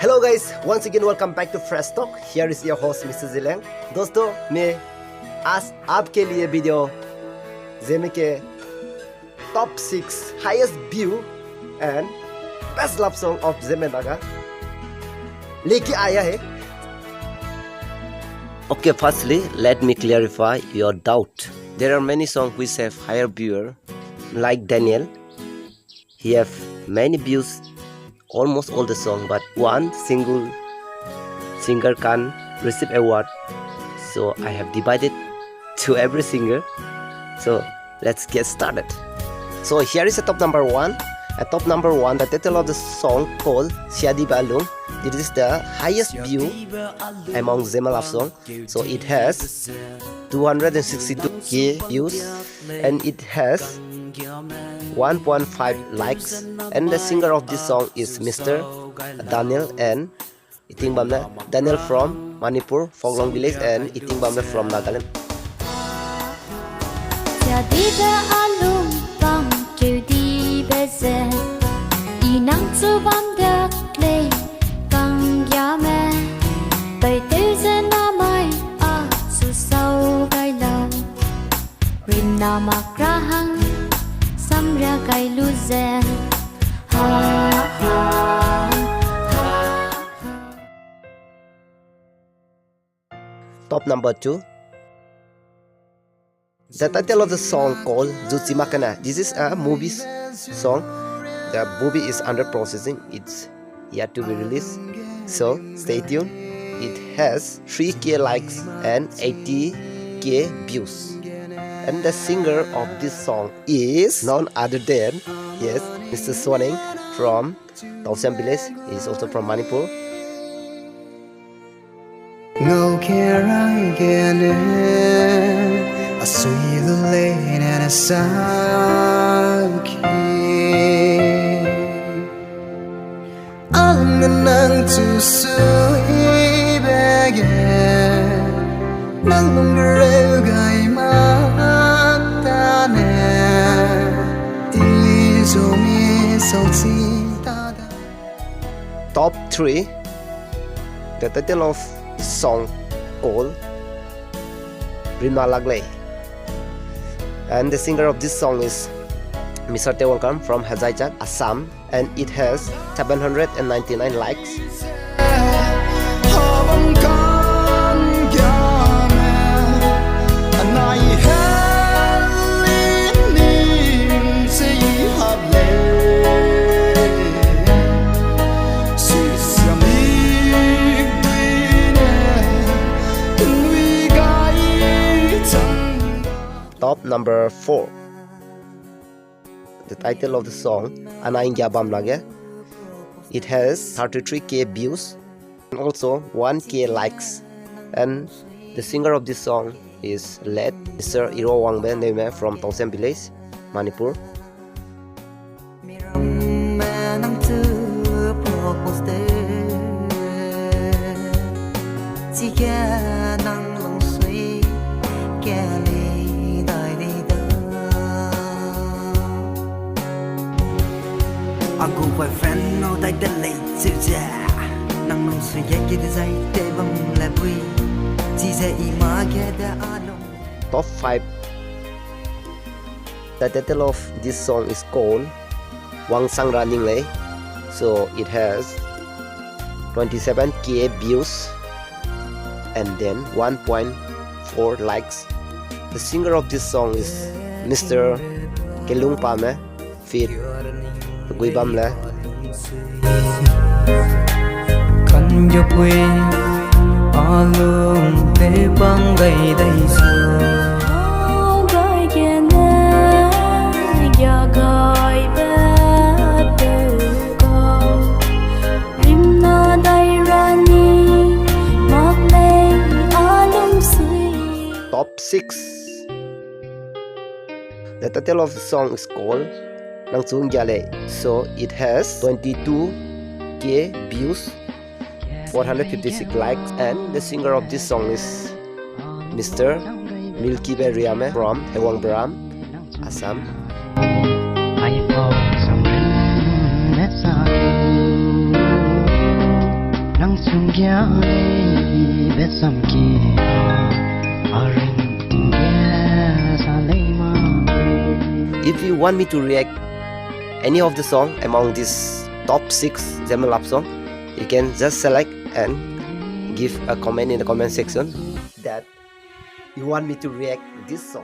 Hello guys, once again welcome back to FreshTalk. Here is your host Mr. Zileng. दोस्तों मैं आज आपके लिए वीडियो Zeme के top 6 highest view and best love song of Zeme का लेके आया है. Okay, firstly let me clarify your doubt. There are many songs which have higher viewer, like Daniel. He have many views. Almost all the song, but one single singer can receive award, so I have divided to every singer. So let's get started. So here is a top number one. At top number one, the title of the song called Shadi Balung. This is the highest view among Zeme love song. So it has 262k views and it has 1.5 likes, and the singer of this song is Mr. Daniel and Iting Bamna. Daniel from Manipur, Foglong village, and Iting Bamna from Nagaland. Top number 2. The title of the song called Zuchimakana. This is a movie song. The movie is under processing. It's yet to be released. So stay tuned. It has 3k likes and 80k views. And the singer of this song is none other than, yes, Mr. Swaning from Tausam village. He is also from Manipur. No care I get a sweet lane and a saki. I'm nang to sweet again. Nang longer guy matane. Iso mi salsita. Top 3. The title of song called Rima Lagle, and the singer of this song is Mr. Tewalkam from Hazaichak, Assam, and it has 799 likes. Top number 4. The title of the song Anaing Gyabam Lage. It has 33k views and also 1k likes, and the singer of this song is led Mr. Iro Wangbe from Tausam village, Manipur. Aku boyfriend no dai de lei zu ja nang nong su ye ki de zai te bam la bui ji se I ma ge da along. Top 5. The title of this song is called Wang Sang Running Lei. So it has 27k views and then 1.4 likes. The singer of this song is Mr. Kelung Pame feat Guibam Le. Kan yo pui alung te bang gai dai so gai ke na ya gai ba te ko rim na dai rani mak le alung sui. Top 6. The title of the song is called Nang Chung Gyale. So it has 22k views, 456 likes, and the singer of this song is Mr. Milky Riame from Hewang Baram, Assam. If you want me to react any of the song among this top 6 Zeme love song, you can just select and give a comment in the comment section that you want me to react this song.